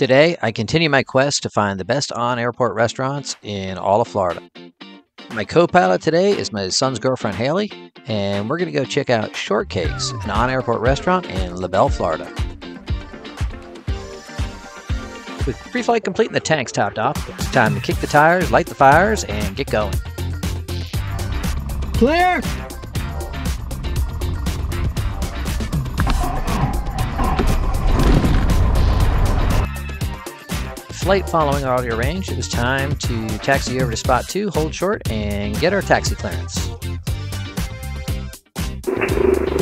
Today, I continue my quest to find the best on-airport restaurants in all of Florida. My co-pilot today is my son's girlfriend, Haley, and we're going to go check out Shortcakes, an on-airport restaurant in Labelle, Florida. With pre-flight complete and the tanks topped off, it's time to kick the tires, light the fires, and get going. Clear! Flight following already arranged, it was time to taxi over to spot 2, hold short, and get our taxi clearance.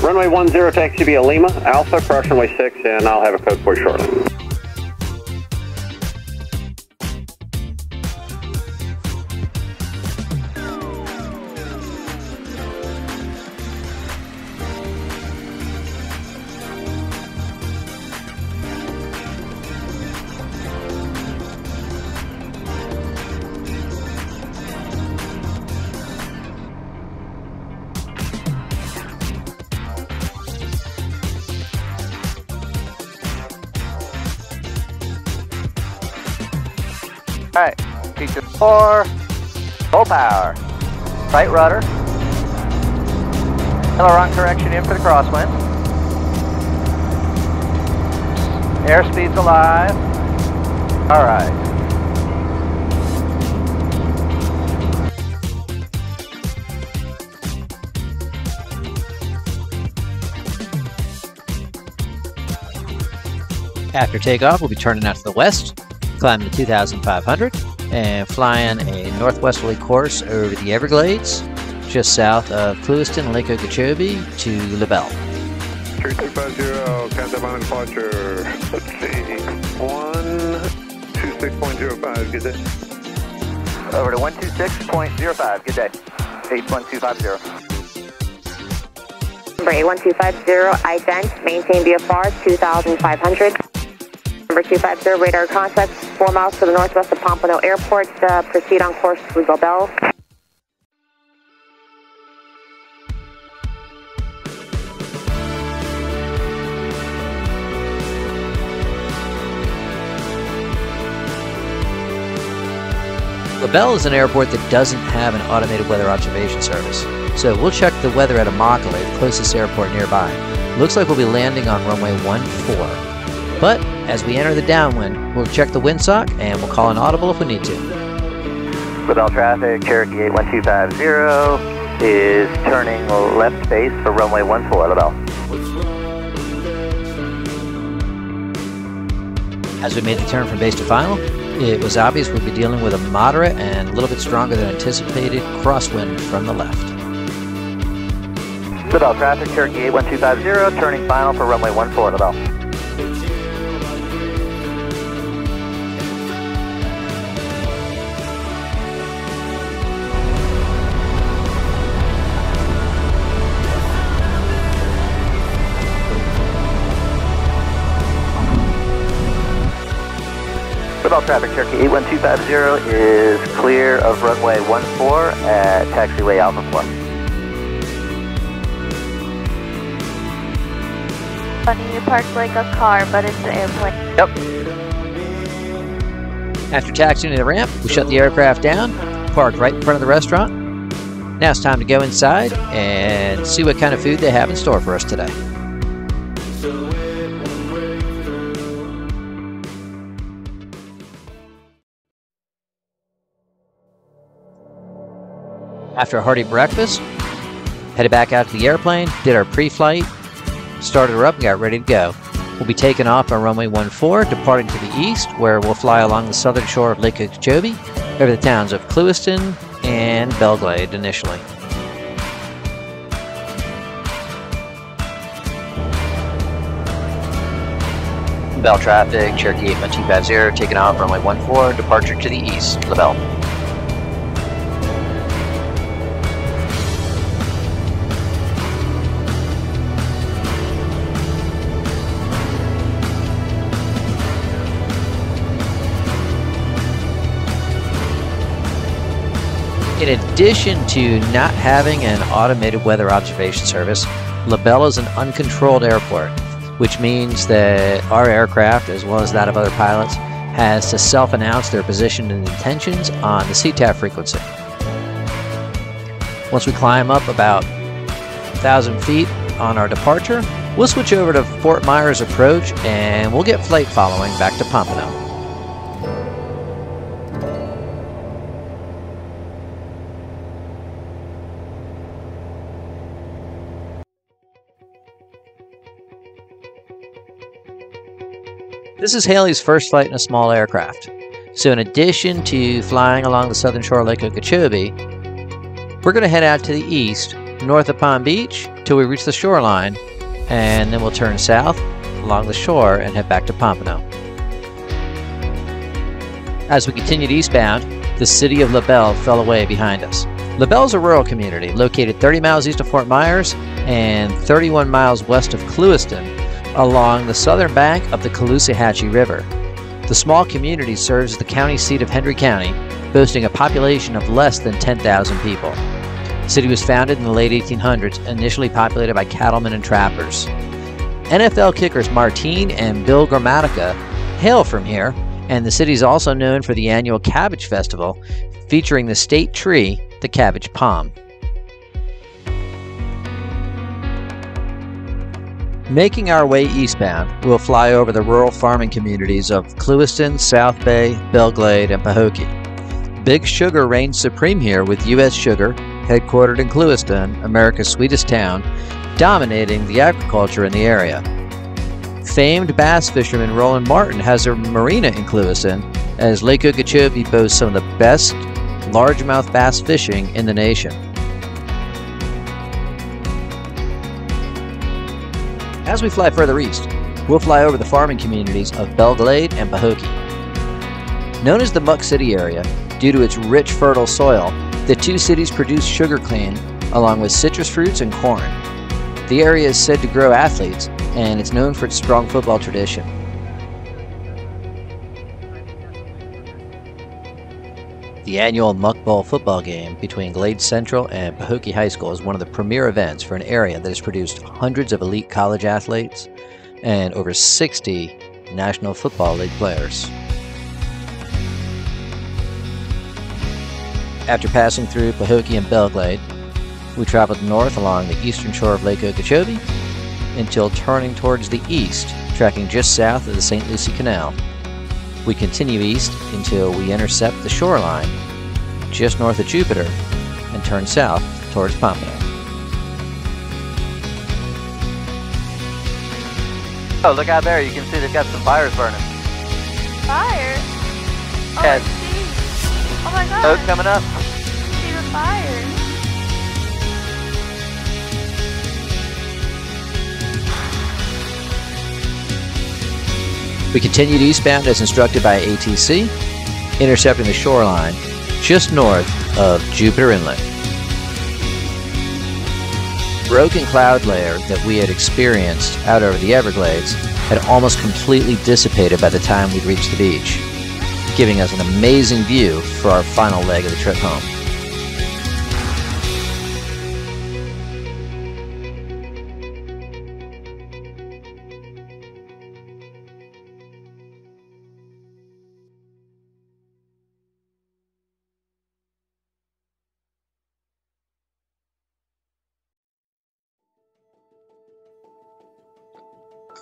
Runway 10 taxi via Lima, Alpha, cross runway 6, and I'll have a code for you shortly. Alright, feature 4, full power, right rudder, aileron correction in for the crosswind, airspeed's alive, alright. After takeoff, we'll be turning out to the west, climbing to 2,500 and flying a northwesterly course over the Everglades, just south of Clewiston, Lake Okeechobee to Labelle. 3250, countdown on departure. Let's see, 126.05, good day. Over to 126.05, good day. 81250. Number 81250, ident, maintain VFR 2,500. Number 250, radar contact, 4 miles to the northwest of Pompano Airport. Proceed on course to Labelle. Labelle is an airport that doesn't have an automated weather observation service, so we'll check the weather at Immokalee, the closest airport nearby. Looks like we'll be landing on runway 14. But as we enter the downwind, we'll check the windsock and we'll call an audible if we need to. Labelle traffic, Cherokee 81250 is turning left base for runway 14, Labelle. As we made the turn from base to final, it was obvious we'd be dealing with a moderate and a little bit stronger than anticipated crosswind from the left. Labelle traffic, Cherokee 81250, turning final for runway 14, Labelle. Labelle traffic, Cherokee 81250 is clear of runway 14 at taxiway Alpha 4. Funny, you parked like a car, but it's an airplane. Yep. After taxiing to the ramp, we shut the aircraft down, parked right in front of the restaurant. Now it's time to go inside and see what kind of food they have in store for us today. After a hearty breakfast, headed back out to the airplane, did our pre-flight, started her up and got ready to go. We'll be taking off on runway 14, departing to the east, where we'll fly along the southern shore of Lake Okeechobee, over the towns of Clewiston and Belglade initially. Labelle traffic, Cherokee 81250, taking off runway 14, departure to the east, Labelle. In addition to not having an automated weather observation service, Labelle is an uncontrolled airport, which means that our aircraft, as well as that of other pilots, has to self-announce their position and intentions on the CTAF frequency. Once we climb up about 1,000 feet on our departure, we'll switch over to Fort Myers approach and we'll get flight following back to Pompano. This is Haley's first flight in a small aircraft. So in addition to flying along the southern shore of Lake Okeechobee, we're going to head out to the east, north of Palm Beach, till we reach the shoreline, and then we'll turn south along the shore and head back to Pompano. As we continued eastbound, the city of Labelle fell away behind us. Labelle is a rural community located 30 miles east of Fort Myers and 31 miles west of Clewiston, along the southern bank of the Caloosahatchee River. The small community serves as the county seat of Hendry County, boasting a population of less than 10,000 people. The city was founded in the late 1800s, initially populated by cattlemen and trappers. NFL kickers Martine and Bill Gramatica hail from here, and the city is also known for the annual Cabbage Festival, featuring the state tree, the cabbage palm. Making our way eastbound, we'll fly over the rural farming communities of Clewiston, South Bay, Belglade, and Pahokee. Big Sugar reigns supreme here, with U.S. Sugar, headquartered in Clewiston, America's sweetest town, dominating the agriculture in the area. Famed bass fisherman Roland Martin has a marina in Clewiston, as Lake Okeechobee boasts some of the best largemouth bass fishing in the nation. As we fly further east, we'll fly over the farming communities of Belglade and Pahokee. Known as the Muck City area, due to its rich, fertile soil, the two cities produce sugarcane along with citrus fruits and corn. The area is said to grow athletes, and it's known for its strong football tradition. The annual Muck Bowl football game between Glade Central and Pahokee High School is one of the premier events for an area that has produced hundreds of elite college athletes and over 60 National Football League players. After passing through Pahokee and Belglade, we traveled north along the eastern shore of Lake Okeechobee until turning towards the east, tracking just south of the St. Lucie Canal. We continue east until we intercept the shoreline just north of Jupiter and turn south towards Pompano. Oh, look out there. You can see they've got some fires burning. Fire? Oh, Yes. I see. Oh my god. Smoke coming up. See the fire. We continued eastbound as instructed by ATC, intercepting the shoreline just north of Jupiter Inlet. Broken cloud layer that we had experienced out over the Everglades had almost completely dissipated by the time we'd reached the beach, giving us an amazing view for our final leg of the trip home.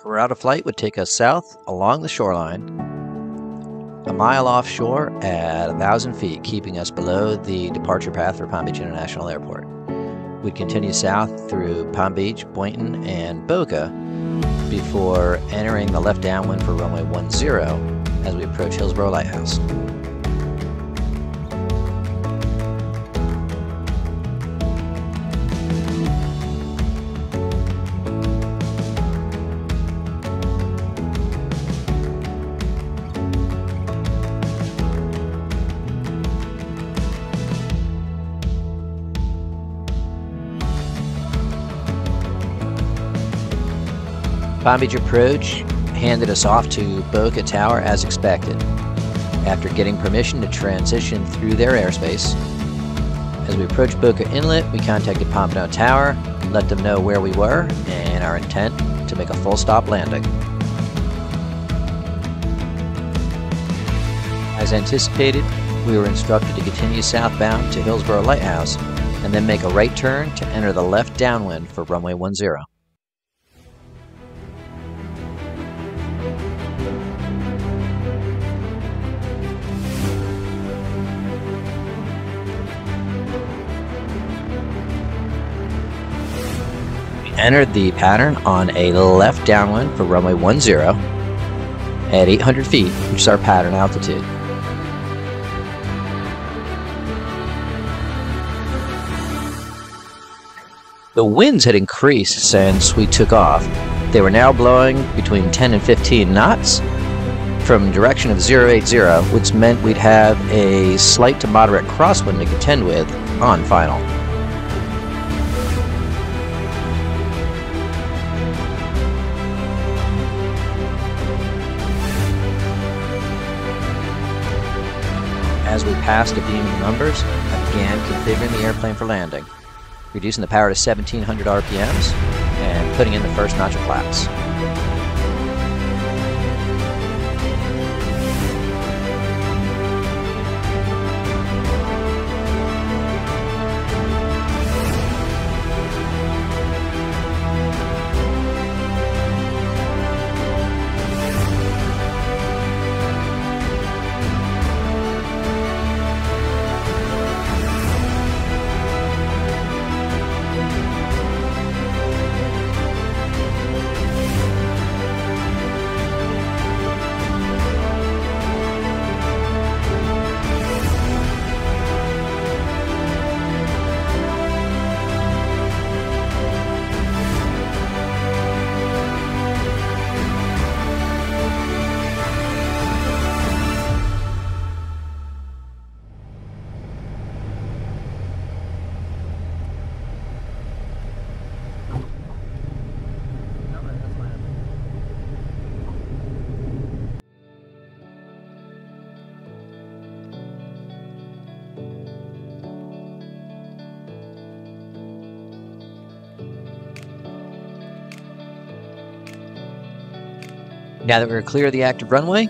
Our route of flight would take us south along the shoreline, a mile offshore at 1,000 feet, keeping us below the departure path for Palm Beach International Airport. We'd continue south through Palm Beach, Boynton, and Boca before entering the left downwind for runway 10 as we approach Hillsborough Lighthouse. Palm Beach approach handed us off to Boca Tower as expected. After getting permission to transition through their airspace, as we approached Boca Inlet, we contacted Pompano Tower, let them know where we were and our intent to make a full stop landing. As anticipated, we were instructed to continue southbound to Hillsborough Lighthouse and then make a right turn to enter the left downwind for runway 10. We entered the pattern on a left downwind for runway 10 at 800 feet, which is our pattern altitude. The winds had increased since we took off. They were now blowing between 10 and 15 knots from direction of 080, which meant we'd have a slight to moderate crosswind to contend with on final. As we passed a beam of numbers, I began configuring the airplane for landing, reducing the power to 1700 RPMs and putting in the first notch of flaps. Now that we were clear of the active runway,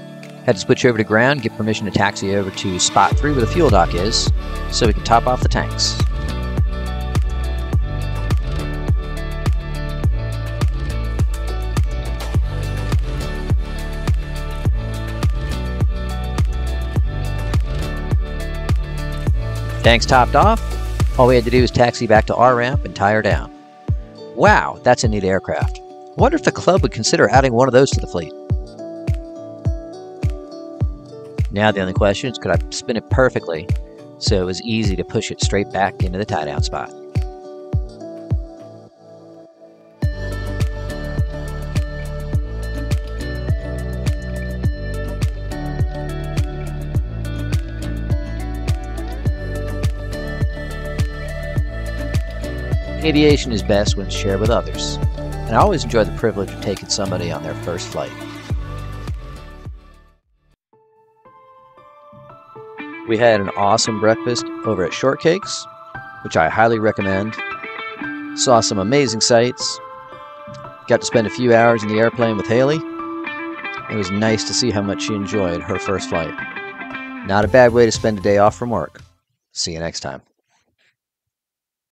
had to switch over to ground, get permission to taxi over to spot 3 where the fuel dock is, so we can top off the tanks. Tanks topped off, all we had to do was taxi back to our ramp and tie her down. Wow, that's a neat aircraft. I wonder if the club would consider adding one of those to the fleet. Now the only question is, could I spin it perfectly so it was easy to push it straight back into the tie-down spot? Aviation is best when shared with others, and I always enjoy the privilege of taking somebody on their first flight. We had an awesome breakfast over at Shortcakes, which I highly recommend. Saw some amazing sights. Got to spend a few hours in the airplane with Haley. It was nice to see how much she enjoyed her first flight. Not a bad way to spend a day off from work. See you next time.